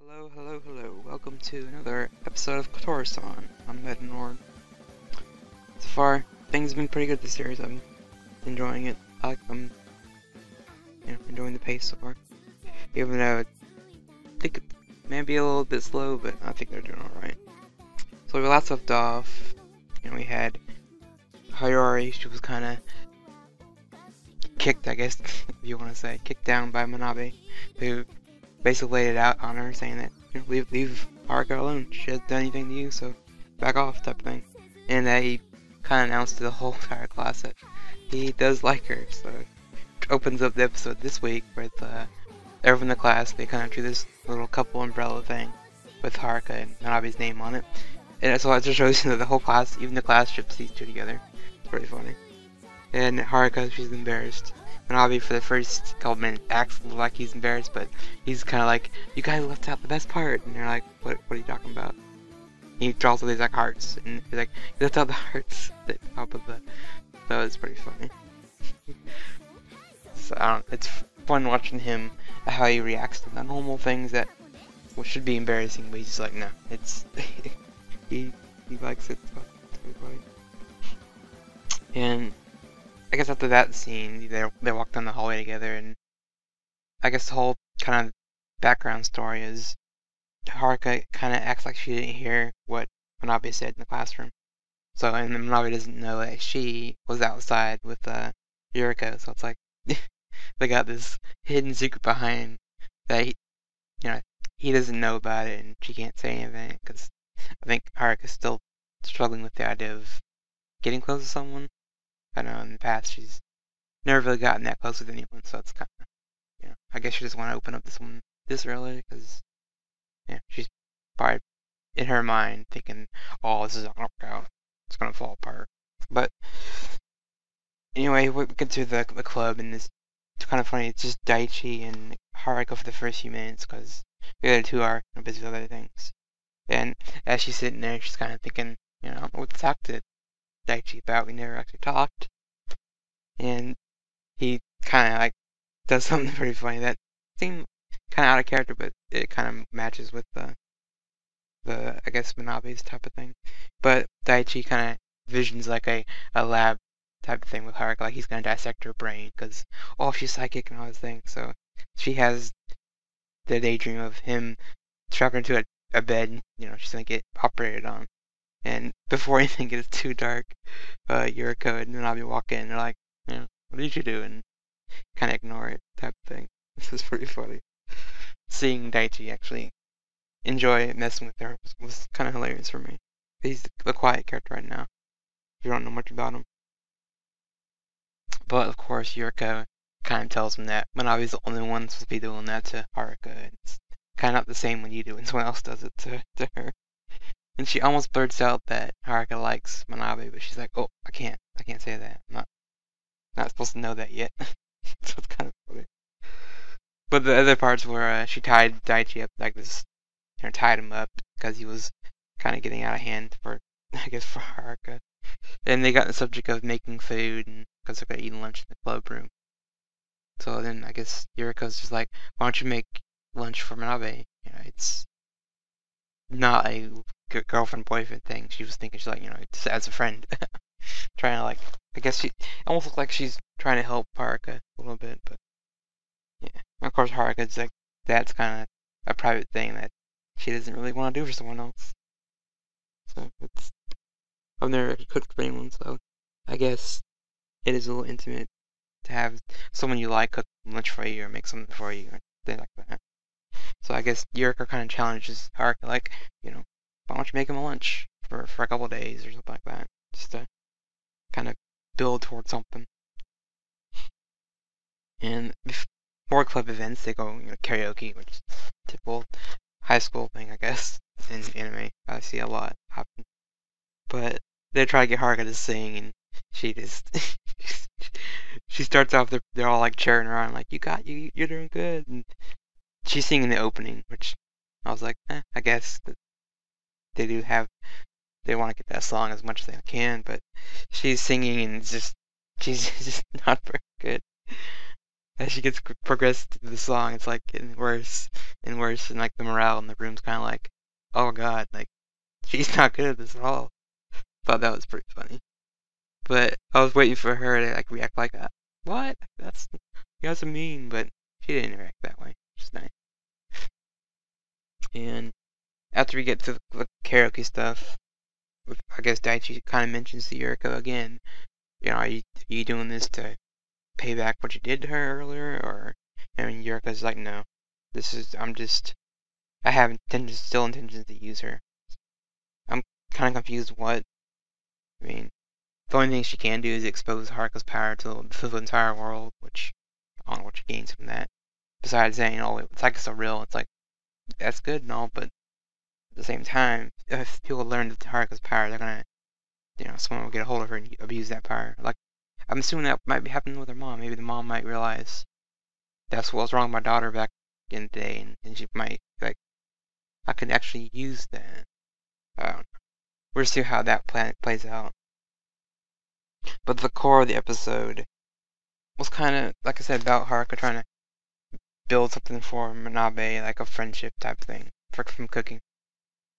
Hello, hello, hello. Welcome to another episode of Kotura-san. I'm Metanord. So far, things have been pretty good this series. I'm enjoying it. I'm enjoying the pace so far. Even though I think it may be a little bit slow, but I think they're doing alright. So we last left off, we had Hayori. She was kind of kicked, I guess, if you want to say, kicked down by Manabe, who basically laid it out on her, saying that leave Haruka alone. She hasn't done anything to you, so back off, type of thing. And that he kind of announced to the whole entire class that he does like her. So it opens up the episode this week with everyone in the class. They kind of do this little couple umbrella thing with Haruka and Manabe's name on it. And so it just shows you that the whole class, even the class, ships these two together. It's pretty funny. And Haruka, she's embarrassed. Manabe, for the first couple minutes, acts like he's embarrassed, but he's kind of like, "You guys left out the best part," and they're like, "What are you talking about?" He draws all these like hearts, and he's like, "You left out the hearts at the top of the." That was pretty funny. So it's fun watching him, how he reacts to the normal things that should be embarrassing, but he's just like, no, it's he likes it. So it's pretty funny. And I guess after that scene, they walk down the hallway together, and I guess the whole kind of background story is Haruka kind of acts like she didn't hear what Manabe said in the classroom. So, and Manabe doesn't know that she was outside with Yuriko, so it's like they got this hidden secret behind that he doesn't know about it, and she can't say anything, because I think Haruka's still struggling with the idea of getting close to someone. I know in the past she's never really gotten that close with anyone, so it's kind of, I guess she just want to open up to someone this early, because, she's probably in her mind thinking, oh, this is not gonna work out, it's gonna fall apart. But anyway, we get to the club, and it's kind of funny. It's just Daichi and Haruka for the first few minutes, because the other two are busy with other things. And as she's sitting there, she's kind of thinking, I don't know what to talk to Daichi about. We never actually talked. And he kind of like does something pretty funny that seemed kind of out of character, but it kind of matches with the I guess Manabe's type of thing. But Daichi kind of visions like a lab type of thing with Haruka, like he's gonna dissect her brain because she's psychic and all this thing. So she has the daydream of him strapped her into a bed. She's gonna get operated on. And before anything gets too dark, Yuriko and Manabe walk in. And they're like, what did you do? And kind of ignore it, type of thing. This is pretty funny. Seeing Daichi actually enjoy messing with her was kind of hilarious for me. He's the quiet character right now, if you don't know much about him. But of course, Yuriko kind of tells him that Manabe's the only one supposed to be doing that to Haruka. It's kind of not the same when you do it when someone else does it to her. And she almost blurts out that Haruka likes Manabe, but she's like, "Oh, I can't say that. I'm not supposed to know that yet." So it's kind of funny. But the other parts where she tied Daichi up like this, tied him up because he was kind of getting out of hand for, I guess, for Haruka. And they got the subject of making food, and because they're gonna eat lunch in the club room. So then I guess Yuriko's just like, "Why don't you make lunch for Manabe?" It's not a girlfriend boyfriend thing. She was thinking, she's like, just as a friend, trying to like, I guess she almost looks like she's trying to help Haruka a little bit, but yeah. Of course, Haruka's like, that's kind of a private thing that she doesn't really want to do for someone else. So I've never actually cooked for anyone, so I guess it is a little intimate to have someone you like cook lunch for you or make something for you or things like that. So I guess Yuriko kind of challenges Haruka, like, why don't you make him a lunch for a couple of days or something like that, just to kind of build towards something. And before club events, they go karaoke, which is a typical high school thing, I guess, in anime. I see a lot happen. But they try to get Haruka to sing, and she just she starts off. They're all like cheering her on, like, you're doing good. And she's singing the opening, which I was like, I guess they want to get that song as much as they can, but she's singing and she's just not very good. as she gets progressed through the song, it's like getting worse and worse, and like the morale in the room's kind of like, oh god, like she's not good at this at all. Thought that was pretty funny, but I was waiting for her to like react like that. What? That's you guys are mean, but she didn't react that way. Which is nice. And after we get to the karaoke stuff, I guess Daichi kind of mentions to Yuriko again. You know, are you doing this to pay back what you did to her earlier, or? I mean, Yuriko's like, no, I have still intentions to use her. I'm kind of confused what. I mean, the only thing she can do is expose Haruka's power to the entire world, which I don't know what she gains from that. Besides saying, oh, it's like so real, it's like, that's good and all, but at the same time, if people learn Haruka's power, they're gonna, someone will get a hold of her and abuse that power. Like, I'm assuming that might be happening with her mom. Maybe the mom might realize that's what was wrong with my daughter back in the day, and she might, like, I could actually use that. I don't know. We'll see how that plays out. But the core of the episode was kind of, like I said, about Haruka trying to build something for Manabe, like a friendship type thing from cooking.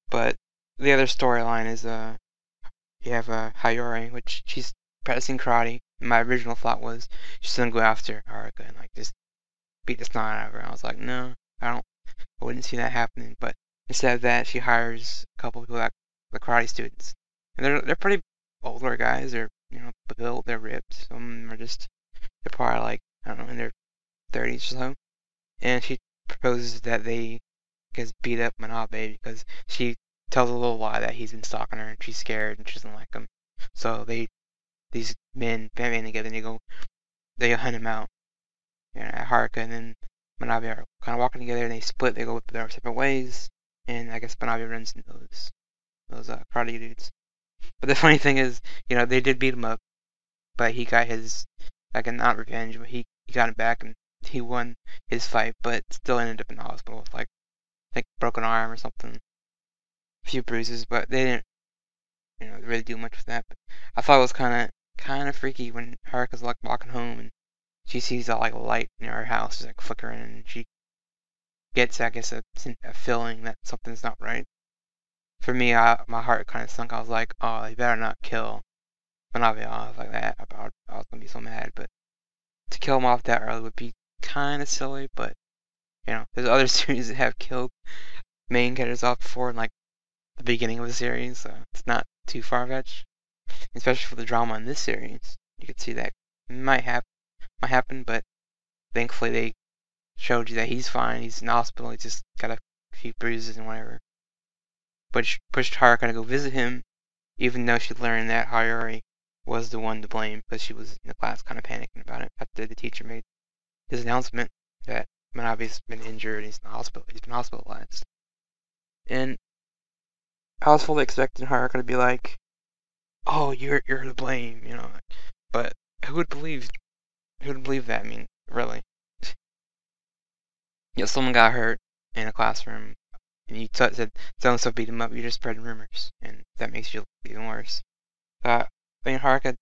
But the other storyline is, you have Hayori, which she's practicing karate. My original thought was she's gonna go after Haruka and like just beat the snot out of her. I was like, no, I wouldn't see that happening. But instead of that, she hires a couple people, like the karate students, and they're pretty older guys. They're built, they're ripped. Some of them are they're probably like, I don't know, in their 30s or so. And she proposes that they beat up Manabe because she tells a little lie that he's been stalking her and she's scared and she doesn't like him. So these men band together and they hunt him out. Haruka and then Manabe are kind of walking together and they split. They go their separate ways, and I guess Manabe runs into those karate dudes. But the funny thing is, they did beat him up, but he got his, like, not revenge, but he got him back and he won his fight, but still ended up in the hospital with, like, I think broken arm or something, a few bruises, but they didn't, really do much with that. But I thought it was kind of freaky when Haruka's like walking home and she sees a like light near her house, like flickering, and she gets, I guess, a feeling that something's not right. For me, my heart kind of sunk. I was like, oh, you better not kill Manabe off like that. I was gonna be so mad, but to kill him off that early would be kind of silly. But there's other series that have killed main characters off before in like the beginning of the series, so it's not too far-fetched. Especially for the drama in this series, you could see that might happen, but thankfully they showed you that he's fine. He's in the hospital. He's just got a few bruises and whatever. But pushed Haruka to go visit him, even though she learned that Hayori was the one to blame because she was in the class kind of panicking about it after the teacher made his announcement that Manabe's been injured and he's in the hospital. He's been hospitalized. And I was fully expecting Haruka to be like, oh, you're to blame, But who would believe that? I mean, really. Someone got hurt in a classroom, and you said so-and-so beat him up, you're just spreading rumors, and that makes you look even worse. I mean, Haruka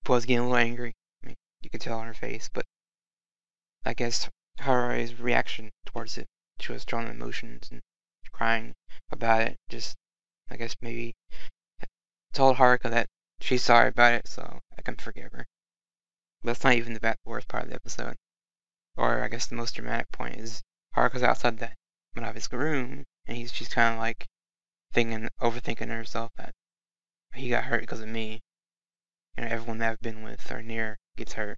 was getting a little angry. I mean, you could tell on her face, but I guess Harui's reaction towards it, she was showing emotions and crying about it, just, I guess, maybe told Haruka that she's sorry about it, so I can forgive her. But that's not even the worst part of the episode. Or I guess the most dramatic point is Haruka's outside the Manabe's room, and she's kind of like overthinking herself that he got hurt because of me. Everyone that I've been with or near gets hurt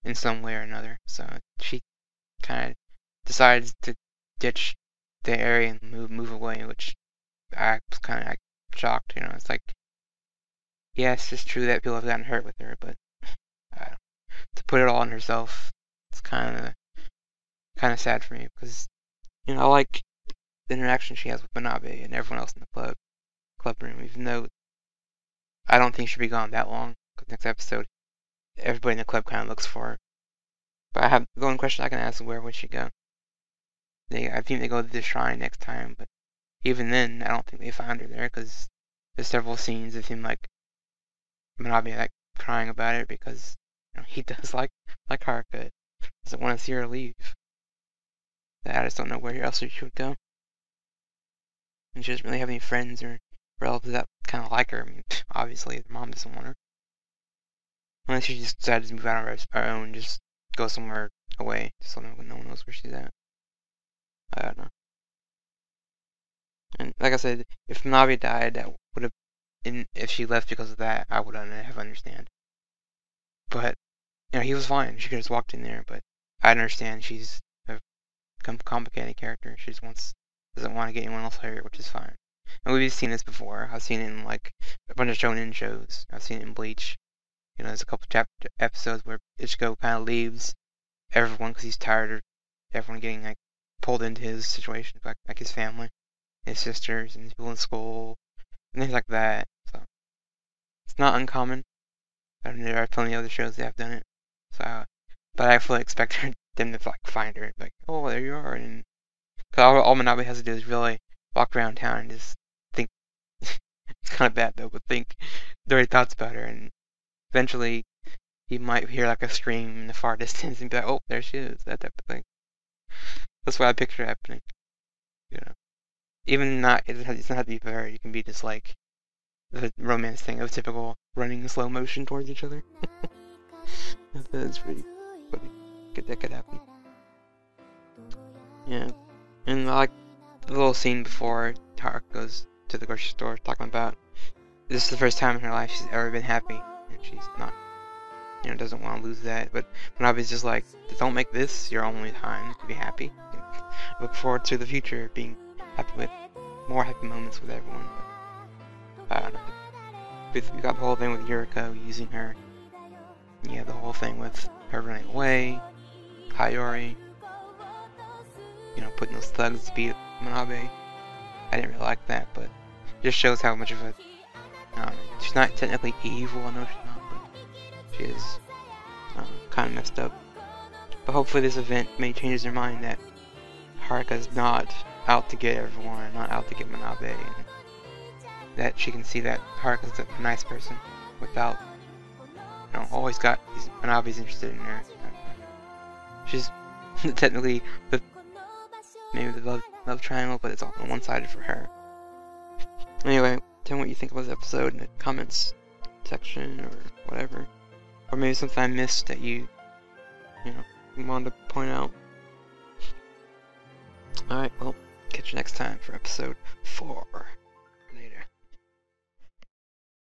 in some way or another. So she kind of decides to ditch the area and move away, which I was kind of shocked. It's like, yes, it's true that people have gotten hurt with her, but to put it all on herself, it's kind of sad for me because I like the interaction she has with Manabe and everyone else in the club room, even though I don't think she'll be gone that long. Because next episode, everybody in the club kind of looks for her. But I have the only question I can ask is where would she go? I think they go to the shrine next time, but even then, I don't think they found her there because there's several scenes of him like Manabe like crying about it because he does like Haruka. doesn't want to see her leave. I just don't know where else she would go. And she doesn't really have any friends or relatives that kind of like her. I mean, obviously, her mom doesn't want her. Unless she just decided to move out on her own, just go somewhere away, so no one knows where she's at. I don't know. And like I said, if Navi died, that would have, if she left because of that, I would have understand. But he was fine. She could have just walked in there. But I understand she's a complicated character. She just doesn't want to get anyone else hurt, which is fine. And we've seen this before. I've seen it in like a bunch of shonen shows. I've seen it in Bleach. There's a couple episodes where Ichigo kind of leaves everyone because he's tired of everyone getting like pulled into his situation, like his family, his sisters, and his people in school, and things like that. So it's not uncommon. There are plenty of other shows that have done it. So, but I fully expect them to like find her, like, oh, there you are, and cause all Manabe has to do is really walk around town and just think. It's kind of bad though, but think dirty thoughts about her, and eventually he might hear like a scream in the far distance and be like, oh, there she is, that type of thing. That's what I picture happening. Even not, it doesn't have to be fair. You can be just like the romance thing of typical running in slow motion towards each other. That's pretty funny. That could happen. Yeah. And I like the little scene before Haruka goes to the grocery store talking about this is the first time in her life she's ever been happy. And she's not, doesn't want to lose that. But Manabe's just like, don't make this your only time to be happy. Look forward to the future being happy with more happy moments with everyone. But I don't know. You got the whole thing with Yuriko using her. You have the whole thing with her running away, Hayori, putting those thugs to beat Manabe. I didn't really like that, but it just shows how much of a, she's not technically evil, I know she's not, but she is kind of messed up. But hopefully this event may change their mind that Haruka's not out to get everyone, not out to get Manabe, and that she can see that Haruka's a nice person without, always got Manabe's interested in her. She's technically maybe the love triangle, but it's all one-sided for her. Anyway, tell me what you think about this episode in the comments section or whatever, or maybe something I missed that you wanted to point out. Alright, well, catch you next time for episode 4.